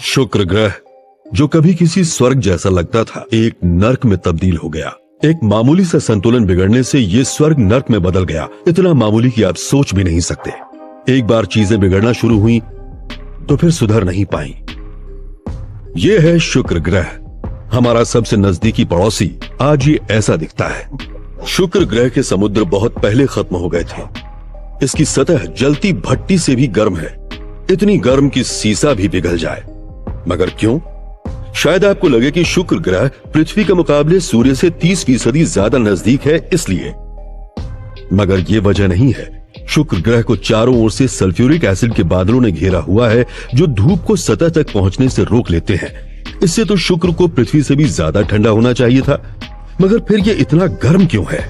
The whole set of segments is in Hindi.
शुक्र ग्रह, जो कभी किसी स्वर्ग जैसा लगता था, एक नर्क में तब्दील हो गया। एक मामूली सा संतुलन बिगड़ने से ये स्वर्ग नर्क में बदल गया। इतना मामूली कि आप सोच भी नहीं सकते। एक बार चीजें बिगड़ना शुरू हुई तो फिर सुधर नहीं पाई। ये है शुक्र ग्रह, हमारा सबसे नजदीकी पड़ोसी। आज ये ऐसा दिखता है। शुक्र ग्रह के समुद्र बहुत पहले खत्म हो गए थे। इसकी सतह जलती भट्टी से भी गर्म है, इतनी गर्म कि सीसा भी पिघल जाए। मगर क्यों? शायद आपको लगे कि शुक्र ग्रह पृथ्वी के मुकाबले सूर्य से 30% ज्यादा नजदीक है, इसलिए। मगर यह वजह नहीं है। शुक्र ग्रह को चारों ओर से सल्फ्यूरिक एसिड के बादलों ने घेरा हुआ है, जो धूप को सतह तक पहुंचने से रोक लेते हैं। इससे तो शुक्र को पृथ्वी से भी ज्यादा ठंडा होना चाहिए था, मगर फिर यह इतना गर्म क्यों है?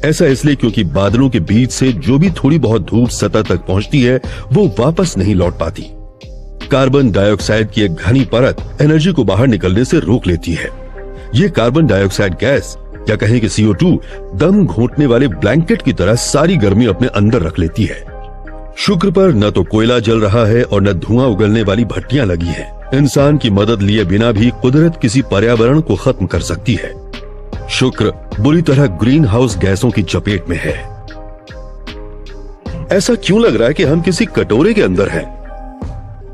ऐसा इसलिए क्योंकि बादलों के बीच से जो भी थोड़ी बहुत धूप सतह तक पहुंचती है, वो वापस नहीं लौट पाती। कार्बन डाइऑक्साइड की एक घनी परत एनर्जी को बाहर निकलने से रोक लेती है। ये कार्बन डाइऑक्साइड गैस, या कहें कि CO2, दम घोंटने वाले ब्लैंकेट की तरह सारी गर्मी अपने अंदर रख लेती है। शुक्र पर न तो कोयला जल रहा है और न धुआं उगलने वाली भट्टियां लगी हैं। इंसान की मदद लिए बिना भी कुदरत किसी पर्यावरण को खत्म कर सकती है। शुक्र बुरी तरह ग्रीन हाउस गैसों की चपेट में है। ऐसा क्यों लग रहा है कि हम किसी कटोरे के अंदर हैं?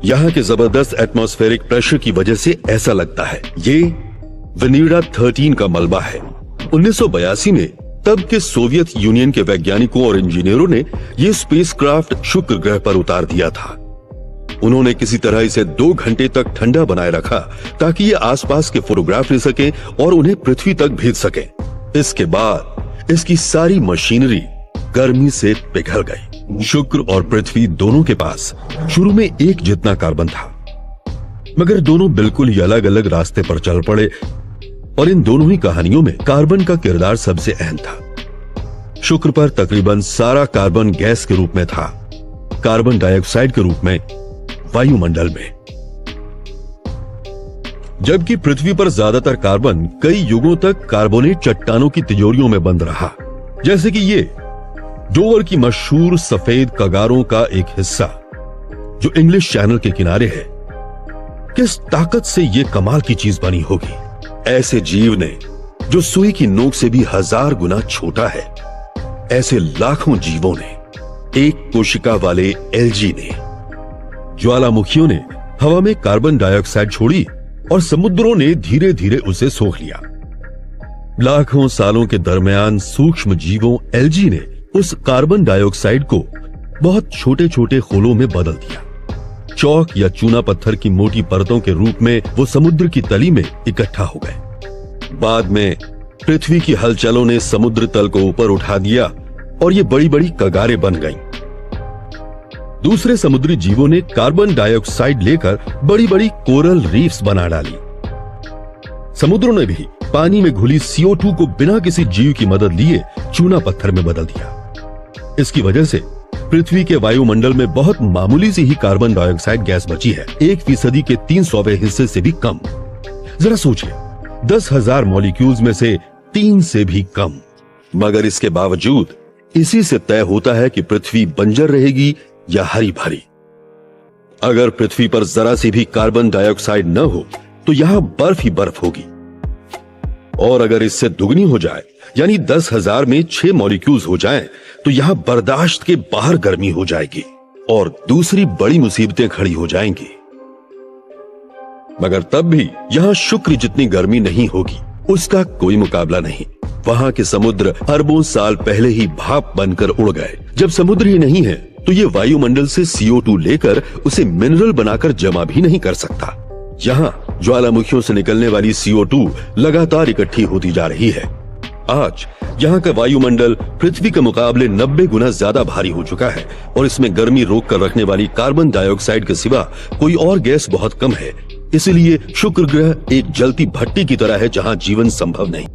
यहां के जबरदस्त एटमॉस्फेरिक प्रेशर की वजह से ऐसा लगता है। ये वेनिडा 13 का मलबा है। 1982 में तब के सोवियत यूनियन के वैज्ञानिकों और इंजीनियरों ने यह स्पेसक्राफ्ट शुक्र ग्रह पर उतार दिया था। उन्होंने किसी तरह इसे 2 घंटे तक ठंडा बनाए रखा ताकि ये आसपास के फोटोग्राफ ले सके और उन्हें पृथ्वी तक भेज सके। इसके बाद इसकी सारी मशीनरी गर्मी से पिघल गई। शुक्र और पृथ्वी दोनों के पास शुरू में एक जितना कार्बन था, मगर दोनों बिल्कुल ही अलग अलग रास्ते पर चल पड़े और इन दोनों ही कहानियों में कार्बन का किरदार सबसे अहम था। शुक्र पर तकरीबन सारा कार्बन गैस के रूप में था, कार्बन डाइऑक्साइड के रूप में वायुमंडल में। जबकि पृथ्वी पर ज्यादातर कार्बन कई युगों तक कार्बोनेट चट्टानों की तिजोरियों में बंद रहा, जैसे कि ये डोवर की मशहूर सफेद कगारों का एक हिस्सा जो इंग्लिश चैनल के किनारे है। किस ताकत से ये कमाल की चीज बनी होगी? ऐसे जीव ने जो सुई की नोक से भी 1000 गुना छोटा है। ऐसे लाखों जीवों ने, एक कोशिका वाले एल्गी ने, ज्वालामुखियों ने हवा में कार्बन डाइऑक्साइड छोड़ी और समुद्रों ने धीरे धीरे उसे सोख लिया। लाखों सालों के दरमियान सूक्ष्म जीवों एल्गी ने उस कार्बन डाइऑक्साइड को बहुत छोटे छोटे खोलों में बदल दिया। चौक या चूना पत्थर की मोटी परतों के रूप में वो समुद्र की तली में इकट्ठा हो गए। बाद में पृथ्वी की हलचलों ने समुद्र तल को ऊपर उठा दिया और ये बड़ी बड़ी कगारें बन गईं। दूसरे समुद्री जीवों ने कार्बन डाइऑक्साइड लेकर बड़ी बड़ी कोरल रीफ्स बना डाली। समुद्रों ने भी पानी में घुली CO2 को बिना किसी जीव की मदद लिए चूना पत्थर में बदल दिया। इसकी वजह से पृथ्वी के वायुमंडल में बहुत मामूली सी ही कार्बन डाइऑक्साइड गैस बची है, 1% के 300वें हिस्से से भी कम। जरा सोचिए, 10,000 मॉलिक्यूल्स में से 3 से भी कम। मगर इसके बावजूद इसी से तय होता है कि पृथ्वी बंजर रहेगी या हरी भरी। अगर पृथ्वी पर जरा सी भी कार्बन डाइऑक्साइड न हो तो यहां बर्फ ही बर्फ होगी, और अगर इससे दुगनी हो जाए, यानी 10,000 में 6 मॉलिक्यूल्स हो जाएं, तो यहां बर्दाश्त के बाहर गर्मी हो जाएगी और दूसरी बड़ी मुसीबतें खड़ी हो जाएंगी। मगर तब भी यहां शुक्र जितनी गर्मी नहीं होगी, उसका कोई मुकाबला नहीं। वहां के समुद्र अरबों साल पहले ही भाप बनकर उड़ गए। जब समुद्र ही नहीं है तो ये वायुमंडल से CO2 लेकर उसे मिनरल बनाकर जमा भी नहीं कर सकता। यहाँ ज्वालामुखियों से निकलने वाली CO2 लगातार इकट्ठी होती जा रही है। आज यहाँ का वायुमंडल पृथ्वी के मुकाबले 90 गुना ज्यादा भारी हो चुका है और इसमें गर्मी रोक कर रखने वाली कार्बन डाइऑक्साइड के सिवा कोई और गैस बहुत कम है। इसलिए शुक्र ग्रह एक जलती भट्टी की तरह है जहाँ जीवन संभव नहीं।